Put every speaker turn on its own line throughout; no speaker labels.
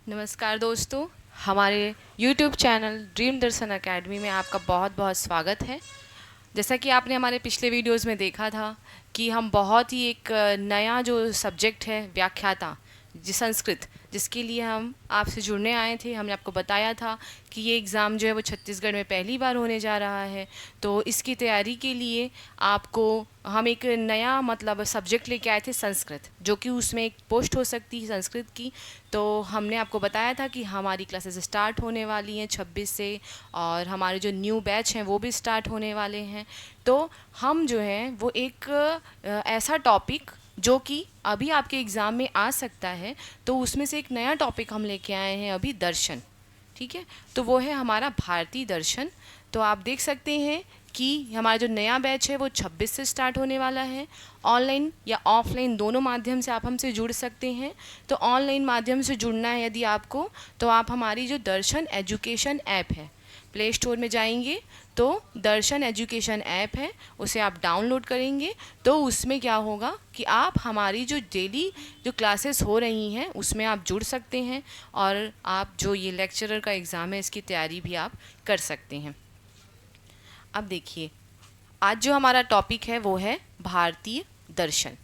नमस्कार दोस्तों, हमारे YouTube चैनल ड्रीम दर्शन एकेडमी में आपका बहुत बहुत स्वागत है। जैसा कि आपने हमारे पिछले वीडियोस में देखा था कि हम बहुत ही एक नया जो सब्जेक्ट है व्याख्याता संस्कृत, जिसके लिए हम आपसे जुड़ने आए थे। हमने आपको बताया था कि ये एग्ज़ाम जो है वो छत्तीसगढ़ में पहली बार होने जा रहा है, तो इसकी तैयारी के लिए आपको हम एक नया मतलब सब्जेक्ट लेके आए थे संस्कृत, जो कि उसमें एक पोस्ट हो सकती है संस्कृत की। तो हमने आपको बताया था कि हमारी क्लासेस स्टार्ट होने वाली हैं 26 से, और हमारे जो न्यू बैच हैं वो भी स्टार्ट होने वाले हैं। तो हम जो है वो एक ऐसा टॉपिक जो कि अभी आपके एग्ज़ाम में आ सकता है, तो उसमें से एक नया टॉपिक हम लेके आए हैं अभी, दर्शन। ठीक है, तो वो है हमारा भारतीय दर्शन। तो आप देख सकते हैं कि हमारा जो नया बैच है वो 26 से स्टार्ट होने वाला है। ऑनलाइन या ऑफलाइन दोनों माध्यम से आप हमसे जुड़ सकते हैं। तो ऑनलाइन माध्यम से जुड़ना है यदि आपको, तो आप हमारी जो दर्शन एजुकेशन ऐप है, प्ले स्टोर में जाएंगे तो दर्शन एजुकेशन ऐप है, उसे आप डाउनलोड करेंगे। तो उसमें क्या होगा कि आप हमारी जो डेली जो क्लासेस हो रही हैं उसमें आप जुड़ सकते हैं, और आप जो ये लेक्चरर का एग्ज़ाम है इसकी तैयारी भी आप कर सकते हैं। अब देखिए, आज जो हमारा टॉपिक है वो है भारतीय दर्शन।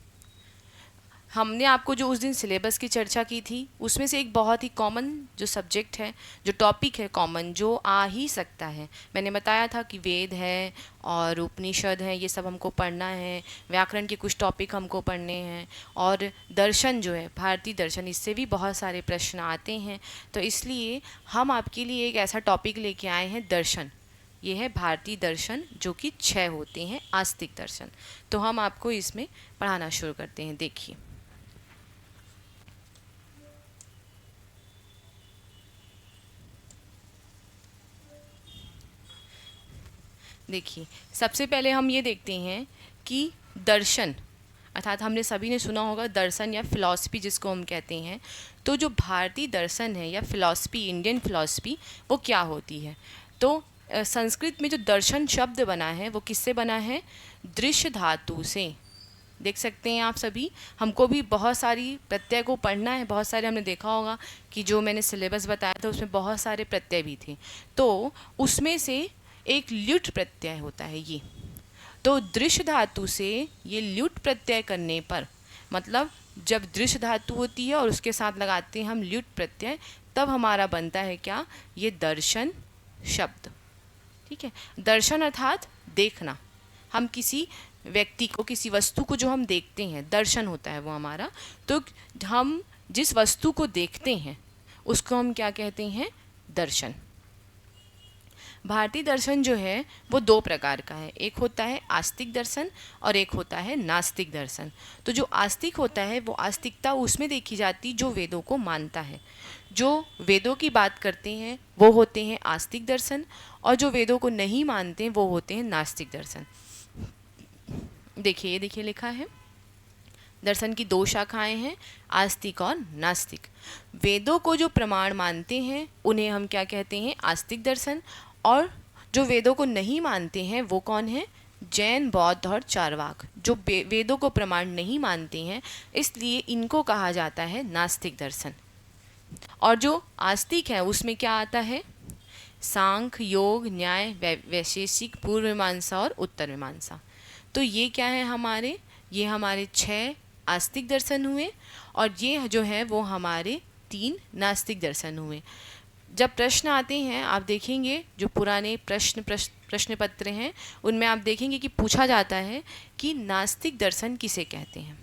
हमने आपको जो उस दिन सिलेबस की चर्चा की थी उसमें से एक बहुत ही कॉमन जो सब्जेक्ट है, जो टॉपिक है कॉमन, जो आ ही सकता है। मैंने बताया था कि वेद है और उपनिषद है, ये सब हमको पढ़ना है, व्याकरण के कुछ टॉपिक हमको पढ़ने हैं, और दर्शन जो है भारतीय दर्शन, इससे भी बहुत सारे प्रश्न आते हैं। तो इसलिए हम आपके लिए एक ऐसा टॉपिक लेके आए हैं, दर्शन। ये है भारतीय दर्शन, जो कि 6 होते हैं आस्तिक दर्शन। तो हम आपको इसमें पढ़ाना शुरू करते हैं। देखिए, देखिए सबसे पहले हम ये देखते हैं कि दर्शन, अर्थात हमने सभी ने सुना होगा दर्शन या फिलॉसफी जिसको हम कहते हैं। तो जो भारतीय दर्शन है या फिलॉसफी, इंडियन फिलॉसफी, वो क्या होती है? तो संस्कृत में जो दर्शन शब्द बना है वो किससे बना है? दृश्य धातु से। देख सकते हैं आप सभी, हमको भी बहुत सारी प्रत्यय को पढ़ना है। बहुत सारे हमने देखा होगा कि जो मैंने सिलेबस बताया था उसमें बहुत सारे प्रत्यय भी थे। तो उसमें से एक ल्युट प्रत्यय होता है ये। तो दृश्य धातु से ये ल्युट प्रत्यय करने पर, मतलब जब दृश्य धातु होती है और उसके साथ लगाते हैं हम ल्युट प्रत्यय, तब हमारा बनता है क्या? ये दर्शन शब्द। ठीक है, दर्शन अर्थात देखना। हम किसी व्यक्ति को, किसी वस्तु को जो हम देखते हैं, दर्शन होता है वो हमारा। तो हम जिस वस्तु को देखते हैं उसको हम क्या कहते हैं? दर्शन। भारतीय दर्शन जो है वो 2 प्रकार का है, एक होता है आस्तिक दर्शन और एक होता है नास्तिक दर्शन। तो जो आस्तिक होता है वो आस्तिकता उसमें देखी जाती जो वेदों को मानता है। जो वेदों की बात करते हैं वो होते हैं आस्तिक दर्शन, और जो वेदों को नहीं मानते वो होते हैं नास्तिक दर्शन। देखिए, ये देखिए लिखा है, दर्शन की 2 शाखाएं हैं, आस्तिक और नास्तिक। वेदों को जो प्रमाण मानते हैं उन्हें हम क्या कहते हैं? आस्तिक दर्शन। और जो वेदों को नहीं मानते हैं वो कौन है? जैन, बौद्ध और चारवाक, जो वेदों को प्रमाण नहीं मानते हैं, इसलिए इनको कहा जाता है नास्तिक दर्शन। और जो आस्तिक है उसमें क्या आता है? सांख्य, योग, न्याय, वैशेषिक, पूर्व मीमांसा और उत्तर मीमांसा। तो ये क्या है हमारे? ये हमारे 6 आस्तिक दर्शन हुए, और ये जो है वो हमारे 3 नास्तिक दर्शन हुए। जब प्रश्न आते हैं, आप देखेंगे जो पुराने प्रश्न पत्र हैं उनमें आप देखेंगे कि पूछा जाता है कि नास्तिक दर्शन किसे कहते हैं।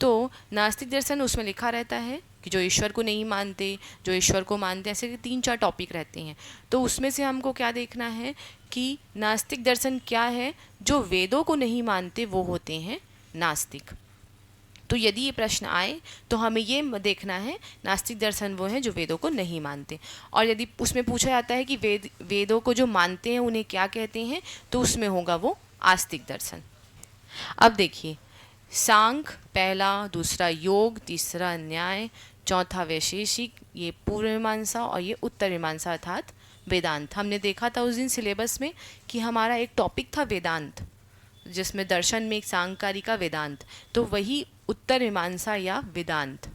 तो नास्तिक दर्शन उसमें लिखा रहता है कि जो ईश्वर को नहीं मानते, जो ईश्वर को मानते, ऐसे 3-4 टॉपिक रहते हैं। तो उसमें से हमको क्या देखना है कि नास्तिक दर्शन क्या है? जो वेदों को नहीं मानते वो होते हैं नास्तिक। तो यदि ये प्रश्न आए तो हमें ये देखना है नास्तिक दर्शन वो हैं जो वेदों को नहीं मानते। और यदि उसमें पूछा जाता है कि वेदों को जो मानते हैं उन्हें क्या कहते हैं, तो उसमें होगा वो आस्तिक दर्शन। अब देखिए, सांख्य पहला, दूसरा योग, तीसरा न्याय, चौथा वैशेषिक, ये पूर्व मीमांसा, और ये उत्तर मीमांसा अर्थात वेदांत। हमने देखा था उस दिन सिलेबस में कि हमारा एक टॉपिक था वेदांत, जिसमें दर्शन में एक सांख्यकारी का वेदांत, तो वही उत्तर मीमांसा या वेदांत,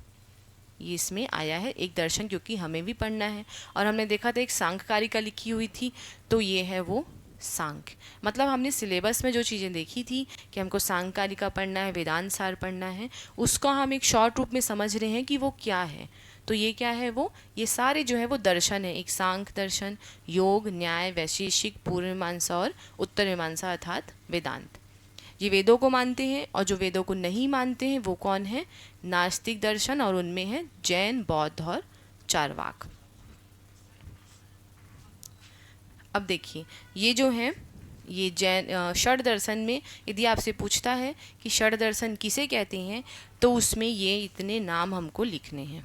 ये इसमें आया है एक दर्शन, क्योंकि हमें भी पढ़ना है। और हमने देखा था एक सांख्य कारिका लिखी हुई थी, तो ये है वो सांख्य। मतलब हमने सिलेबस में जो चीज़ें देखी थी कि हमको सांख्य कारिका पढ़ना है, वेदांत सार पढ़ना है, उसका हम एक शॉर्ट रूप में समझ रहे हैं कि वो क्या है। तो ये क्या है वो, ये सारे जो है वो दर्शन है, एक सांख्य दर्शन, योग, न्याय, वैशेषिक, पूर्व मीमांसा और उत्तर मीमांसा अर्थात वेदांत। ये वेदों को मानते हैं, और जो वेदों को नहीं मानते हैं वो कौन है, नास्तिक दर्शन, और उनमें है जैन, बौद्ध और चारवाक। अब देखिए ये जो है ये जैन षड दर्शन में यदि आपसे पूछता है कि षड दर्शन किसे कहते हैं, तो उसमें ये इतने नाम हमको लिखने हैं।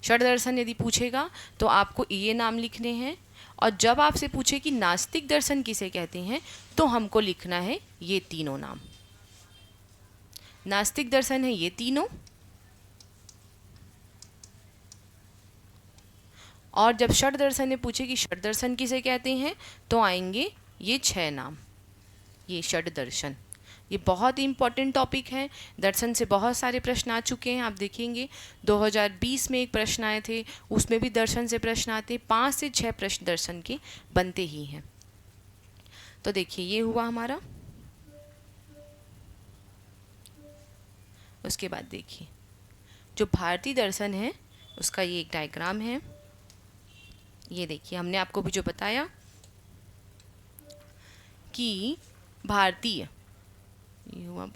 षड दर्शन यदि पूछेगा तो आपको ये नाम लिखने हैं, और जब आपसे पूछे कि नास्तिक दर्शन किसे कहते हैं, तो हमको लिखना है ये तीनों नाम। नास्तिक दर्शन है ये तीनों, और जब षड दर्शन ने पूछे कि षड दर्शन किसे कहते हैं, तो आएंगे ये 6 नाम, ये षड दर्शन। ये बहुत ही इंपॉर्टेंट टॉपिक है, दर्शन से बहुत सारे प्रश्न आ चुके हैं। आप देखेंगे 2020 में एक प्रश्न आए थे, उसमें भी दर्शन से प्रश्न आते, 5 से 6 प्रश्न दर्शन के बनते ही हैं। तो देखिए ये हुआ हमारा। उसके बाद देखिए जो भारतीय दर्शन है उसका ये एक डायग्राम है। ये देखिए हमने आपको भी जो बताया कि भारतीय, ये हुआ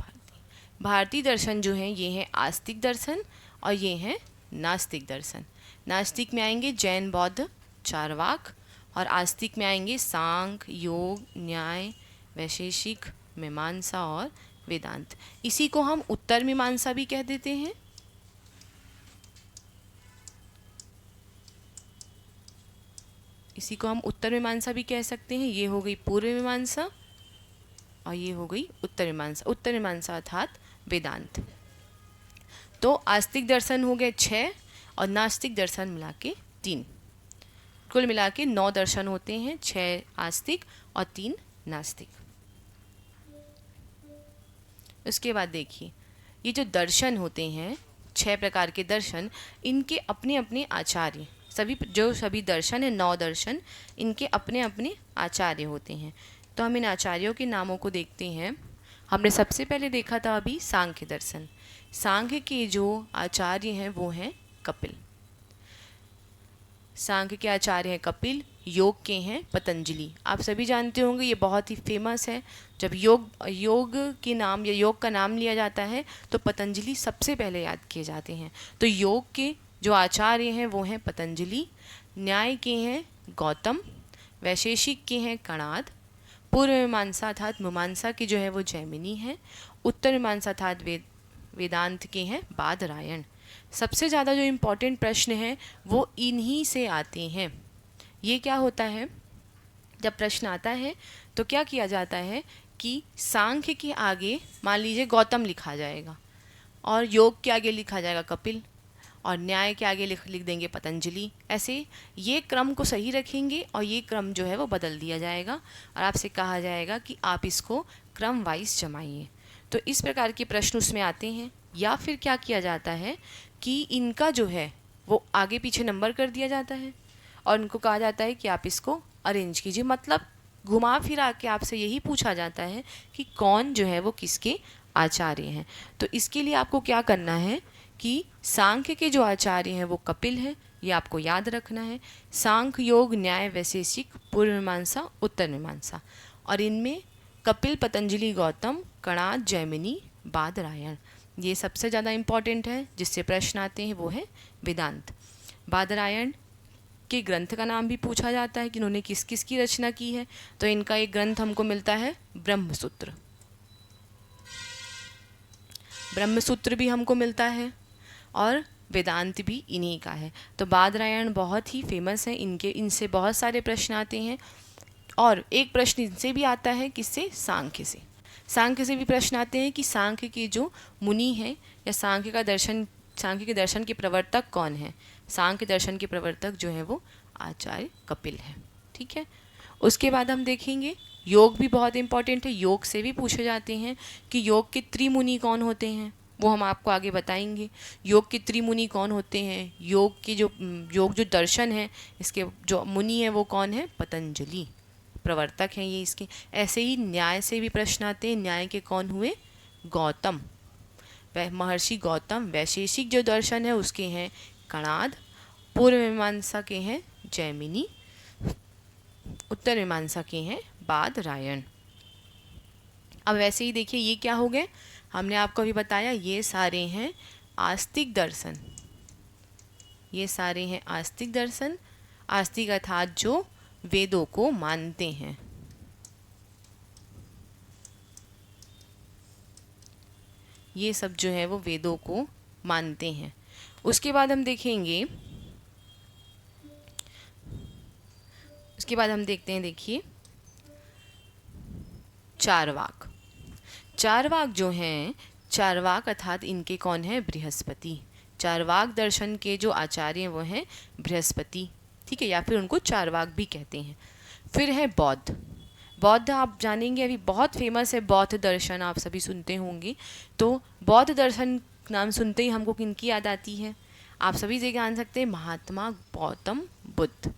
भारतीय दर्शन जो है ये है आस्तिक दर्शन, और ये है नास्तिक दर्शन। नास्तिक में आएंगे जैन, बौद्ध, चारवाक, और आस्तिक में आएंगे सांख्य, योग, न्याय, वैशेषिक, मीमांसा और वेदांत। इसी को हम उत्तर मीमांसा भी कह देते हैं। इसी को हम उत्तर मीमांसा भी कह सकते हैं। ये हो गई पूर्व मीमांसा और ये हो गई उत्तर मीमांसा। उत्तर मीमांसा अर्थात वेदांत। तो आस्तिक दर्शन हो गए 6 और नास्तिक दर्शन मिला के 3, कुल मिला के 9 दर्शन होते हैं, 6 आस्तिक और 3 नास्तिक। उसके बाद देखिए ये जो दर्शन होते हैं 6 प्रकार के दर्शन, इनके अपने अपने आचार्य, सभी दर्शन है 9 दर्शन, इनके अपने अपने आचार्य होते हैं। तो हम इन आचार्यों के नामों को देखते हैं। हमने सबसे पहले देखा था अभी सांख्य दर्शन। सांख्य के जो आचार्य हैं वो हैं कपिल। सांख्य के आचार्य हैं कपिल। योग के हैं पतंजलि। आप सभी जानते होंगे ये बहुत ही फेमस है। जब योग के नाम या योग का नाम लिया जाता है तो पतंजलि सबसे पहले याद किए जाते हैं। तो योग के जो आचार्य हैं वो हैं पतंजलि। न्याय के हैं गौतम। वैशेषिक के हैं कणाद। पूर्व मीमांसा अर्थात मीमांसा की जो है वो जैमिनी है। उत्तर मीमांसा अर्थात वेदांत के हैं बादरायण। सबसे ज़्यादा जो इम्पोर्टेंट प्रश्न है वो इन्हीं से आते हैं। ये क्या होता है, जब प्रश्न आता है तो क्या किया जाता है कि सांख्य के आगे मान लीजिए गौतम लिखा जाएगा, और योग के आगे लिखा जाएगा कपिल, और न्याय के आगे लिख देंगे पतंजलि। ऐसे ये क्रम को सही रखेंगे और ये क्रम जो है वो बदल दिया जाएगा, और आपसे कहा जाएगा कि आप इसको क्रम वाइज जमाइए। तो इस प्रकार के प्रश्न उसमें आते हैं। या फिर क्या किया जाता है कि इनका जो है वो आगे पीछे नंबर कर दिया जाता है, और उनको कहा जाता है कि आप इसको अरेंज कीजिए। मतलब घुमा फिरा के आपसे यही पूछा जाता है कि कौन जो है वो किसके आचार्य हैं। तो इसके लिए आपको क्या करना है कि सांख्य के जो आचार्य हैं वो कपिल है, ये आपको याद रखना है। सांख्य, योग, न्याय, वैशेषिक, पूर्व मीमांसा, उत्तर मीमांसा, और इनमें कपिल, पतंजलि, गौतम, कणाद, जैमिनी, बादरायण, ये सबसे ज़्यादा इम्पॉर्टेंट है। जिससे प्रश्न आते हैं वो है वेदांत। बादरायण के ग्रंथ का नाम भी पूछा जाता है कि इन्होंने किस किस की रचना की है। तो इनका एक ग्रंथ हमको मिलता है ब्रह्मसूत्र। ब्रह्मसूत्र भी हमको मिलता है, और वेदांत भी इन्हीं का है। तो बादरायण बहुत ही फेमस है। इनसे बहुत सारे प्रश्न आते हैं, और एक प्रश्न इनसे भी आता है, किससे, सांख्य से। सांख्य से भी प्रश्न आते हैं कि सांख्य के जो मुनि हैं या सांख्य के दर्शन के प्रवर्तक कौन है। सांख्य दर्शन के प्रवर्तक जो है वो आचार्य कपिल है। ठीक है। उसके बाद हम देखेंगे योग भी बहुत इंपॉर्टेंट है। योग से भी पूछे जाते हैं कि योग के त्रिमुनि कौन होते हैं। वो हम आपको आगे बताएंगे। योग के त्रिमुनि कौन होते हैं, योग जो दर्शन है इसके जो मुनि है वो कौन है, पतंजलि, प्रवर्तक हैं ये इसके। ऐसे ही न्याय से भी प्रश्न आते हैं। न्याय के कौन हुए, गौतम, महर्षि गौतम। वैशेषिक जो दर्शन है उसके हैं कणाद। पूर्व मीमांसा के हैं जैमिनी। उत्तर मीमांसा के हैं बादरायण। अब वैसे ही देखिए ये क्या हो गए, हमने आपको अभी बताया ये सारे हैं आस्तिक दर्शन। ये सारे हैं आस्तिक दर्शन। आस्तिक अर्थात जो वेदों को मानते हैं। ये सब जो है वो वेदों को मानते हैं। उसके बाद हम देखेंगे, उसके बाद हम देखते हैं, देखिए चारवाक। चारवाक जो हैं, चारवाक अर्थात इनके कौन है, बृहस्पति। चारवाक दर्शन के जो आचार्य वो हैं बृहस्पति, ठीक है, या फिर उनको चारवाक भी कहते हैं। फिर है बौद्ध। बौद्ध आप जानेंगे अभी बहुत फेमस है बौद्ध दर्शन, आप सभी सुनते होंगे। तो बौद्ध दर्शन नाम सुनते ही हमको किनकी याद आती है, आप सभी से जान सकते हैं, महात्मा गौतम बुद्ध।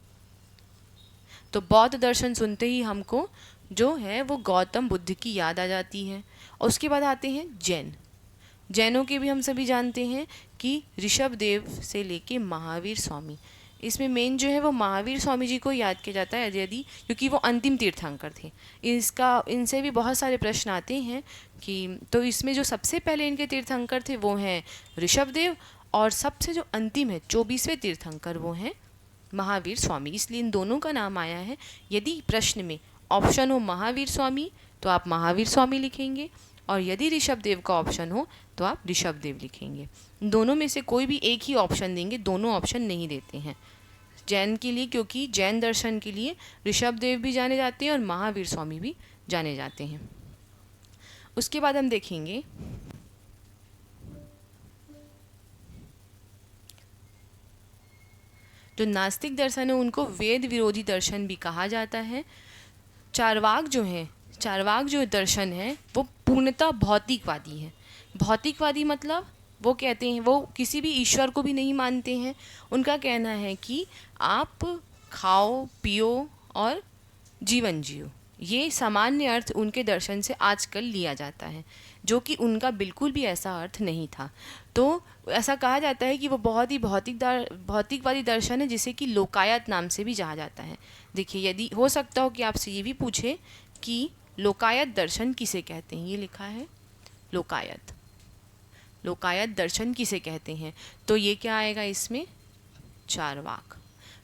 तो बौद्ध दर्शन सुनते ही हमको जो है वो गौतम बुद्ध की याद आ जाती है। और उसके बाद आते हैं जैन। जैनों के भी हम सभी जानते हैं कि ऋषभ देव से लेके महावीर स्वामी, इसमें मेन जो है वो महावीर स्वामी जी को याद किया जाता है यदि, क्योंकि वो अंतिम तीर्थंकर थे। इनसे भी बहुत सारे प्रश्न आते हैं कि, तो इसमें जो सबसे पहले इनके तीर्थंकर थे वो हैं ऋषभ देव, और सबसे जो अंतिम है 24वें तीर्थंकर वो हैं महावीर स्वामी। इसलिए इन दोनों का नाम आया है। यदि प्रश्न में ऑप्शन हो महावीर स्वामी तो आप महावीर स्वामी लिखेंगे, और यदि ऋषभ देव का ऑप्शन हो तो आप ऋषभ देव लिखेंगे। दोनों में से कोई भी एक ही ऑप्शन देंगे, दोनों ऑप्शन नहीं देते हैं जैन के लिए, क्योंकि जैन दर्शन के लिए ऋषभ देव भी जाने जाते हैं और महावीर स्वामी भी जाने जाते हैं। उसके बाद हम देखेंगे जो नास्तिक दर्शन है उनको वेद विरोधी दर्शन भी कहा जाता है। चारवाक जो दर्शन है वो पूर्णतः भौतिकवादी है। भौतिकवादी मतलब वो कहते हैं, वो किसी भी ईश्वर को भी नहीं मानते हैं। उनका कहना है कि आप खाओ पियो और जीवन जियो, ये सामान्य अर्थ उनके दर्शन से आजकल लिया जाता है, जो कि उनका बिल्कुल भी ऐसा अर्थ नहीं था। तो ऐसा कहा जाता है कि वो बहुत ही भौतिकवादी दर्शन है, जिसे कि लोकायत नाम से भी जाना जाता है। देखिए, यदि हो सकता हो कि आपसे ये भी पूछे कि लोकायत दर्शन किसे कहते हैं, ये लिखा है लोकायत दर्शन किसे कहते हैं, तो ये क्या आएगा इसमें, चारवाक।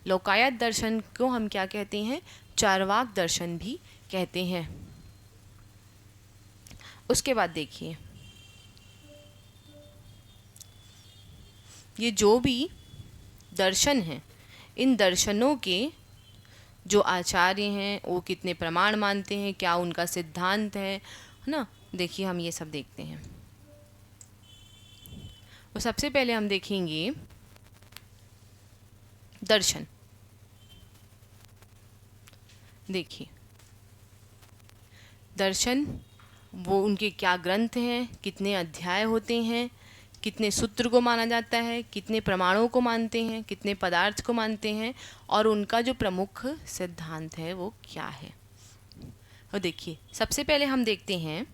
लोकायत दर्शन को हम क्या कहते हैं, चारवाक दर्शन भी कहते हैं। उसके बाद देखिए, ये जो भी दर्शन हैं, इन दर्शनों के जो आचार्य हैं वो कितने प्रमाण मानते हैं, क्या उनका सिद्धांत है ना। देखिए हम ये सब देखते हैं। तो सबसे पहले हम देखेंगे दर्शन। देखिए दर्शन, वो उनके क्या ग्रंथ हैं, कितने अध्याय होते हैं, कितने सूत्र को माना जाता है, कितने प्रमाणों को मानते हैं, कितने पदार्थ को मानते हैं, और उनका जो प्रमुख सिद्धांत है वो क्या है। और देखिए सबसे पहले हम देखते हैं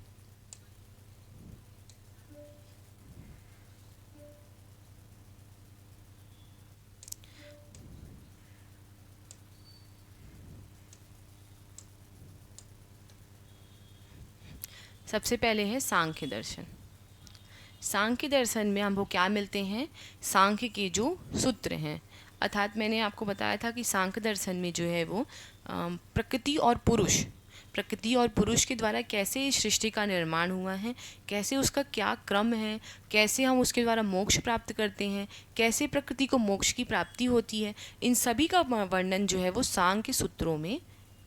सबसे पहले है सांख्य दर्शन। सांख्य दर्शन में हमको क्या मिलते हैं, सांख्य के जो सूत्र हैं, अर्थात मैंने आपको बताया था कि सांख्य दर्शन में जो है वो प्रकृति और पुरुष के द्वारा कैसे इस सृष्टि का निर्माण हुआ है, कैसे उसका क्या क्रम है, कैसे हम उसके द्वारा मोक्ष प्राप्त करते हैं, कैसे प्रकृति को मोक्ष की प्राप्ति होती है, इन सभी का वर्णन जो है वो सांख्य सूत्रों में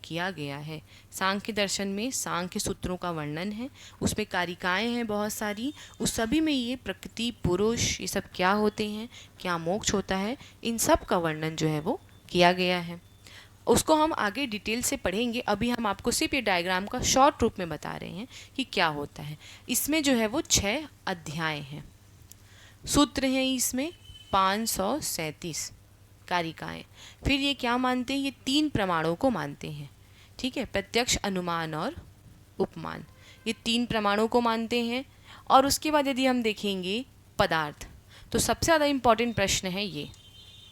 किया गया है। सांख्य दर्शन में सांख्य सूत्रों का वर्णन है, उसमें कारिकाएं हैं बहुत सारी, उस सभी में ये प्रकृति पुरुष ये सब क्या होते हैं, क्या मोक्ष होता है, इन सब का वर्णन जो है वो किया गया है। उसको हम आगे डिटेल से पढ़ेंगे। अभी हम आपको सिर्फ ये डायग्राम का शॉर्ट रूप में बता रहे हैं कि क्या होता है। इसमें जो है वो 6 अध्याय हैं, सूत्र हैं इसमें 537 कारिकाएं। फिर ये क्या मानते हैं, ये 3 प्रमाणों को मानते हैं, ठीक है, प्रत्यक्ष, अनुमान और उपमान, ये 3 प्रमाणों को मानते हैं। और उसके बाद यदि हम देखेंगे पदार्थ, तो सबसे ज़्यादा इम्पॉर्टेंट प्रश्न है ये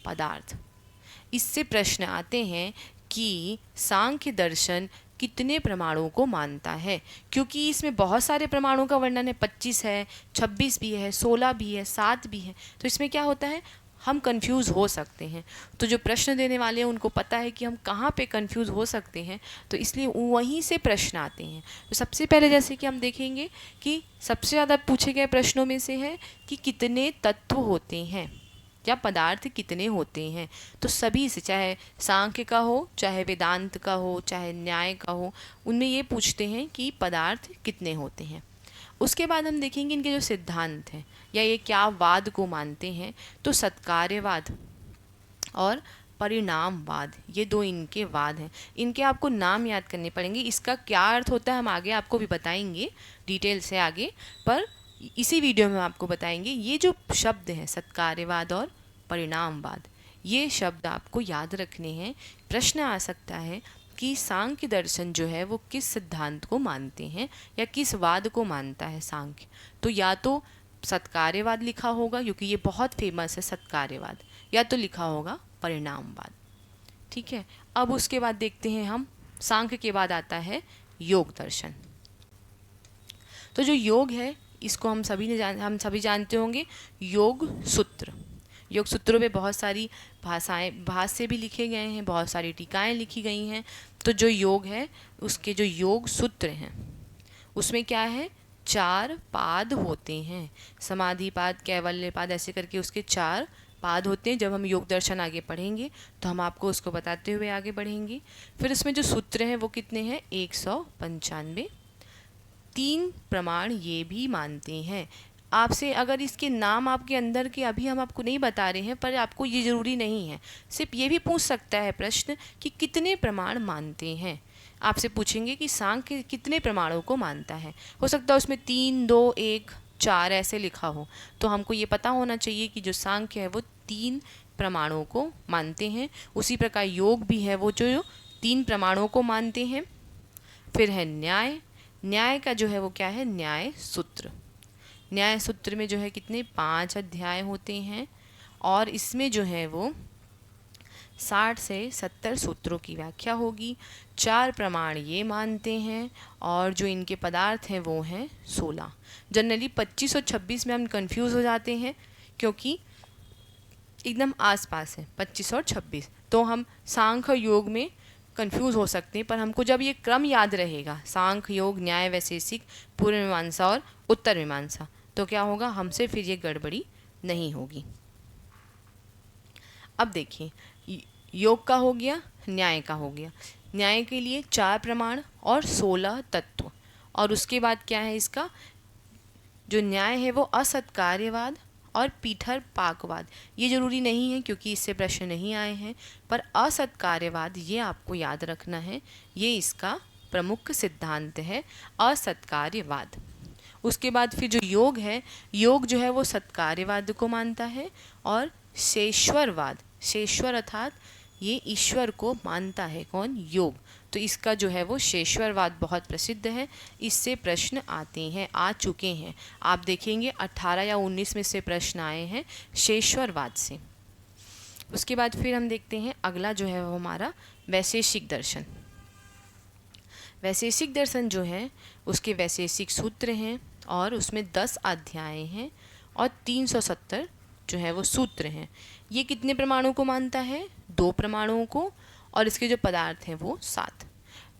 पदार्थ। इससे प्रश्न आते हैं कि सांख्य दर्शन कितने प्रमाणों को मानता है, क्योंकि इसमें बहुत सारे प्रमाणों का वर्णन है, 25 है, 26 भी है, 16 भी है, 7 भी है। तो इसमें क्या होता है, हम कंफ्यूज हो सकते हैं। तो जो प्रश्न देने वाले हैं उनको पता है कि हम कहाँ पे कंफ्यूज हो सकते हैं, तो इसलिए वहीं से प्रश्न आते हैं। तो सबसे पहले जैसे कि हम देखेंगे कि सबसे ज़्यादा पूछे गए प्रश्नों में से है कि कितने तत्व होते हैं या पदार्थ कितने होते हैं। तो सभी से, चाहे सांख्य का हो, चाहे वेदांत का हो, चाहे न्याय का हो, उनमें ये पूछते हैं कि पदार्थ कितने होते हैं। उसके बाद हम देखेंगे इनके जो सिद्धांत हैं या ये क्या वाद को मानते हैं। तो सत्कार्यवाद और परिणामवाद, ये 2 इनके वाद हैं। इनके आपको नाम याद करने पड़ेंगे, इसका क्या अर्थ होता है हम आगे आपको भी बताएंगे डिटेल से आगे, पर इसी वीडियो में आपको बताएंगे। ये जो शब्द हैं सत्कार्यवाद और परिणामवाद, ये शब्द आपको याद रखने हैं। प्रश्न आ सकता है कि सांख्य दर्शन जो है वो किस सिद्धांत को मानते हैं या किस वाद को मानता है सांख्य। तो या तो सत्कार्यवाद लिखा होगा, क्योंकि ये बहुत फेमस है सत्कार्यवाद, या तो लिखा होगा परिणामवाद, ठीक है। अब उसके बाद देखते हैं हम, सांख्य के बाद आता है योग दर्शन। तो जो योग है इसको हम सभी जानते होंगे, योग सूत्र। योग सूत्रों में बहुत सारी भाष्य भी लिखे गए हैं, बहुत सारी टीकाएं लिखी गई हैं। तो जो योग है उसके जो योग सूत्र हैं उसमें क्या है, 4 पाद होते हैं, समाधिपाद, कैवल्यपाद, ऐसे करके उसके 4 पाद होते हैं। जब हम योग दर्शन आगे पढ़ेंगे तो हम आपको उसको बताते हुए आगे बढ़ेंगे। फिर उसमें जो सूत्र हैं वो कितने हैं, 195। 3 प्रमाण ये भी मानते हैं। आपसे अगर इसके नाम आपके अंदर के अभी हम आपको नहीं बता रहे हैं, पर आपको ये ज़रूरी नहीं है, सिर्फ ये भी पूछ सकता है प्रश्न कि कितने प्रमाण मानते हैं। आपसे पूछेंगे कि सांख्य कितने प्रमाणों को मानता है, हो सकता है उसमें 3, 2, 1, 4 ऐसे लिखा हो। तो हमको ये पता होना चाहिए कि जो सांख्य है वो 3 प्रमाणों को मानते हैं। उसी प्रकार योग भी है वो जो 3 प्रमाणों को मानते हैं। फिर है न्याय। न्याय का जो है वो क्या है, न्याय सूत्र। न्याय सूत्र में जो है कितने, 5 अध्याय होते हैं और इसमें जो है वो 60 से 70 सूत्रों की व्याख्या होगी। 4 प्रमाण ये मानते हैं और जो इनके पदार्थ हैं वो हैं 16। जनरली 25 और 26 में हम कंफ्यूज हो जाते हैं क्योंकि एकदम आसपास है 25 और 26, तो हम सांख्य योग में कंफ्यूज हो सकते हैं। पर हमको जब ये क्रम याद रहेगा, सांख्य, योग, न्याय, वैशेषिक, पूर्व मीमांसा और उत्तर मीमांसा, तो क्या होगा, हमसे फिर ये गड़बड़ी नहीं होगी। अब देखिए, योग का हो गया, न्याय का हो गया। न्याय के लिए 4 प्रमाण और 16 तत्व। और उसके बाद क्या है, इसका जो न्याय है वो असत्कार्यवाद और पीठर पाकवाद। ये जरूरी नहीं है क्योंकि इससे प्रश्न नहीं आए हैं, पर असत्कार्यवाद ये आपको याद रखना है, ये इसका प्रमुख सिद्धांत है, असत्कार्यवाद। उसके बाद फिर जो योग है, योग जो है वो सत्कार्यवाद को मानता है और शेश्वरवाद, शेश्वर अर्थात ये ईश्वर को मानता है, कौन, योग। तो इसका जो है वो शेश्वरवाद बहुत प्रसिद्ध है, इससे प्रश्न आते हैं, आ चुके हैं। आप देखेंगे 18 या 19 में से प्रश्न आए हैं शेश्वरवाद से। उसके बाद फिर हम देखते हैं अगला जो है वो हमारा वैशेषिक दर्शन। वैशेषिक दर्शन जो है उसके वैशेषिक सूत्र हैं और उसमें 10 अध्याय हैं और 370 जो है वो सूत्र हैं। ये कितने प्रमाणों को मानता है, 2 प्रमाणों को, और इसके जो पदार्थ हैं वो 7।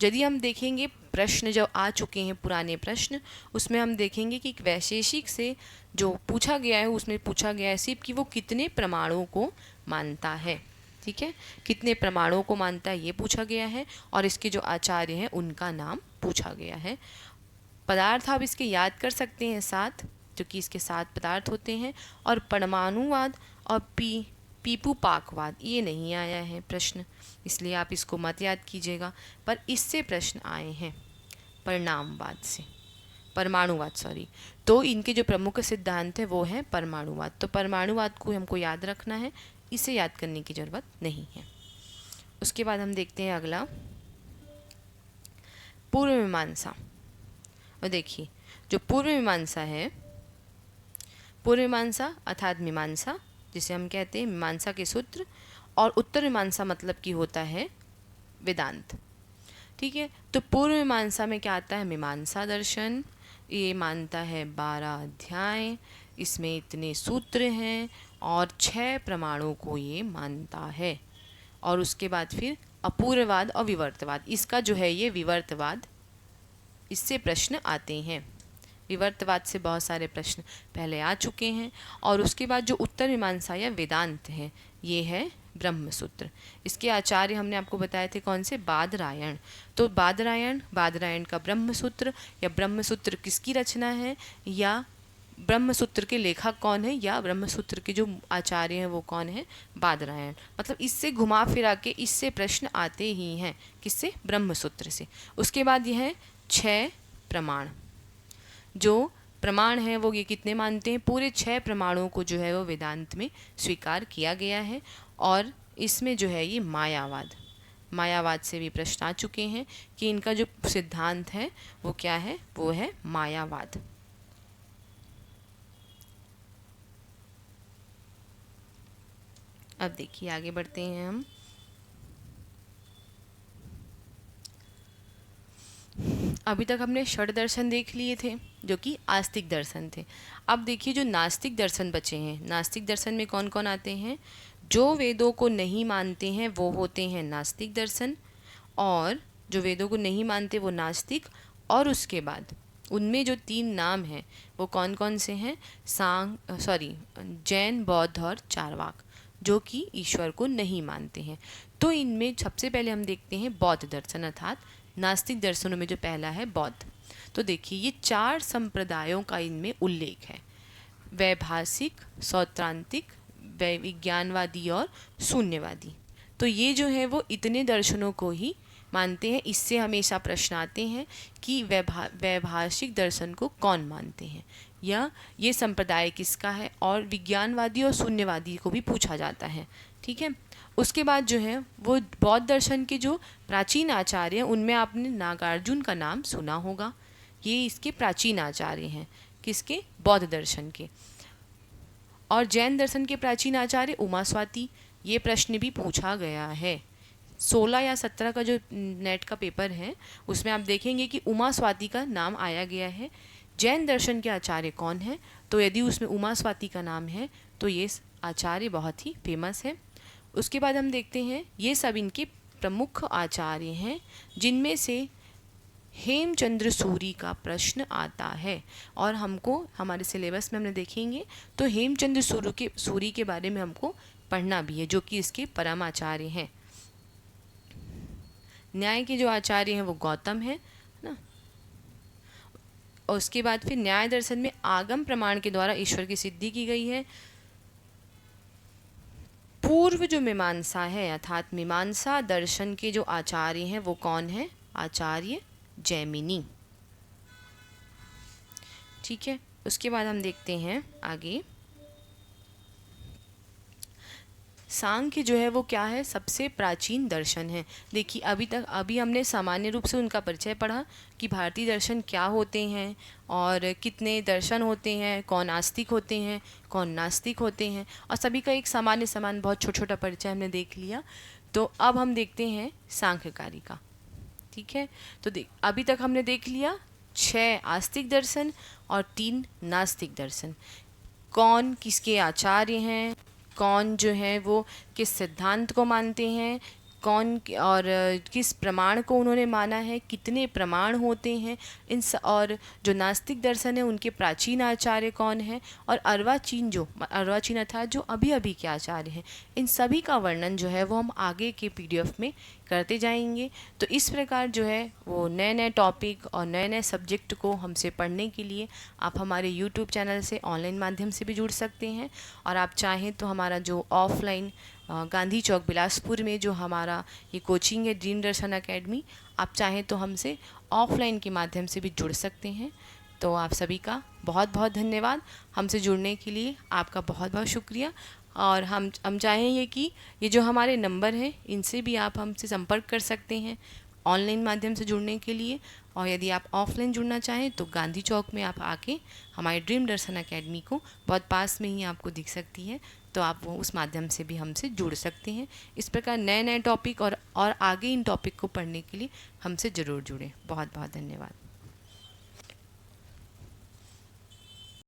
यदि हम देखेंगे प्रश्न जो आ चुके हैं पुराने प्रश्न, उसमें हम देखेंगे कि वैशेषिक से जो पूछा गया है उसमें पूछा गया है सिर्फ कि वो कितने प्रमाणों को मानता है, ठीक है, कितने प्रमाणों को मानता है ये पूछा गया है, और इसके जो आचार्य हैं उनका नाम पूछा गया है। पदार्थ आप इसके याद कर सकते हैं 7, क्योंकि इसके 7 पदार्थ होते हैं। और परमाणुवाद और पीपू पाकवाद ये नहीं आया है प्रश्न, इसलिए आप इसको मत याद कीजिएगा। पर इससे प्रश्न आए हैं परिणामवाद से, परमाणुवाद सॉरी। तो इनके जो प्रमुख सिद्धांत है वो है परमाणुवाद। तो परमाणुवाद को हमको याद रखना है, इसे याद करने की ज़रूरत नहीं है। उसके बाद हम देखते हैं अगला पूर्व मीमांसा। और देखिए जो पूर्व मीमांसा है, पूर्व मीमांसा अर्थात मीमांसा जिसे हम कहते हैं मीमांसा के सूत्र, और उत्तर मीमांसा मतलब कि होता है वेदांत। ठीक है, तो पूर्व मीमांसा में क्या आता है? मीमांसा दर्शन, ये मानता है 12 अध्याय, इसमें इतने सूत्र हैं और 6 प्रमाणों को ये मानता है। और उसके बाद फिर अपूर्ववाद और विवर्तवाद, इसका जो है ये विवर्तवाद, इससे प्रश्न आते हैं। विवर्तवाद से बहुत सारे प्रश्न पहले आ चुके हैं। और उसके बाद जो उत्तर मीमांसा या वेदांत है, ये है ब्रह्मसूत्र। इसके आचार्य हमने आपको बताए थे कौन से? बादरायण। तो बादरायण का ब्रह्मसूत्र, या ब्रह्मसूत्र किसकी रचना है, या ब्रह्मसूत्र के लेखक कौन है, या ब्रह्मसूत्र के जो आचार्य हैं वो कौन है? बादरायण। मतलब इससे घुमा फिरा के इससे प्रश्न आते ही हैं। किससे? ब्रह्मसूत्र से। उसके बाद यह है 6 प्रमाण। जो प्रमाण है वो ये कितने मानते हैं? पूरे 6 प्रमाणों को जो है वो वेदांत में स्वीकार किया गया है। और इसमें जो है ये मायावाद से भी प्रश्न आ चुके हैं कि इनका जो सिद्धांत है वो क्या है? वो है मायावाद। अब देखिए आगे बढ़ते हैं हम। अभी तक हमने षड दर्शन देख लिए थे जो कि आस्तिक दर्शन थे। अब देखिए जो नास्तिक दर्शन बचे हैं, नास्तिक दर्शन में कौन कौन आते हैं? जो वेदों को नहीं मानते हैं वो होते हैं नास्तिक दर्शन, और जो वेदों को नहीं मानते वो नास्तिक। और उसके बाद उनमें जो 3 नाम हैं वो कौन कौन से हैं? जैन, बौद्ध और चारवाक, जो कि ईश्वर को नहीं मानते हैं। तो इनमें सबसे पहले हम देखते हैं बौद्ध दर्शन, अर्थात नास्तिक दर्शनों में जो पहला है बौद्ध। तो देखिए ये 4 संप्रदायों का इनमें उल्लेख है: वैभाषिक, सौत्रांतिक, विज्ञानवादी और शून्यवादी। तो ये जो है वो इतने दर्शनों को ही मानते हैं। इससे हमेशा प्रश्न आते हैं कि वैभाषिक दर्शन को कौन मानते हैं, या ये संप्रदाय किसका है। और विज्ञानवादी और शून्यवादी को भी पूछा जाता है। ठीक है, उसके बाद जो है वो बौद्ध दर्शन के जो प्राचीन आचार्य हैं उनमें आपने नागार्जुन का नाम सुना होगा। ये इसके प्राचीन आचार्य हैं। किसके? बौद्ध दर्शन के। और जैन दर्शन के प्राचीन आचार्य उमास्वाती। ये प्रश्न भी पूछा गया है। 16 या 17 का जो नेट का पेपर है उसमें आप देखेंगे कि उमास्वाती का नाम आया गया है। जैन दर्शन के आचार्य कौन है? तो यदि उसमें उमास्वाती का नाम है तो ये आचार्य बहुत ही फेमस है। उसके बाद हम देखते हैं ये सब इनके प्रमुख आचार्य हैं, जिनमें से हेमचंद्र सूरी का प्रश्न आता है। और हमको हमारे सिलेबस में हमने देखेंगे तो हेमचंद्र सूरी के बारे में हमको पढ़ना भी है, जो कि इसके परम आचार्य हैं। न्याय के जो आचार्य हैं वो गौतम है ना। और उसके बाद फिर न्याय दर्शन में आगम प्रमाण के द्वारा ईश्वर की सिद्धि की गई है। पूर्व जो मीमांसा है अर्थात मीमांसा दर्शन के जो आचार्य हैं वो कौन है? आचार्य जैमिनी। ठीक है, उसके बाद हम देखते हैं आगे सांख्य जो है वो क्या है? सबसे प्राचीन दर्शन है। देखिए अभी हमने सामान्य रूप से उनका परिचय पढ़ा कि भारतीय दर्शन क्या होते हैं और कितने दर्शन होते हैं, कौन आस्तिक होते हैं, कौन नास्तिक होते हैं, और सभी का एक सामान्य बहुत छोटा परिचय हमने देख लिया। तो अब हम देखते हैं सांख्यकारी का। ठीक है, तो अभी तक हमने देख लिया 6 आस्तिक दर्शन और 3 नास्तिक दर्शन। कौन किसके आचार्य हैं, कौन जो है वो किस सिद्धांत को मानते हैं, और किस प्रमाण को उन्होंने माना है, कितने प्रमाण होते हैं और जो नास्तिक दर्शन है उनके प्राचीन आचार्य कौन है, और अर्वाचीन अर्थात जो अभी अभी के आचार्य हैं, इन सभी का वर्णन जो है वो हम आगे के पीडीएफ में करते जाएंगे। तो इस प्रकार जो है वो नए नए टॉपिक और नए नए सब्जेक्ट को हमसे पढ़ने के लिए आप हमारे यूट्यूब चैनल से ऑनलाइन माध्यम से भी जुड़ सकते हैं, और आप चाहें तो हमारा जो ऑफलाइन गांधी चौक बिलासपुर में जो हमारा ये कोचिंग है ड्रीम दर्शन एकेडमी, आप चाहें तो हमसे ऑफलाइन के माध्यम से भी जुड़ सकते हैं। तो आप सभी का बहुत बहुत धन्यवाद, हमसे जुड़ने के लिए आपका बहुत बहुत शुक्रिया। और हम चाहेंगे कि ये जो हमारे नंबर हैं इनसे भी आप हमसे संपर्क कर सकते हैं ऑनलाइन माध्यम से जुड़ने के लिए, और यदि आप ऑफलाइन जुड़ना चाहें तो गांधी चौक में आप आके हमारे ड्रीम दर्शन एकेडमी को बहुत पास में ही आपको दिख सकती है, तो आप वो उस माध्यम से भी हमसे जुड़ सकते हैं। इस प्रकार नए नए टॉपिक और आगे इन टॉपिक को पढ़ने के लिए हमसे ज़रूर जुड़ें। बहुत बहुत धन्यवाद।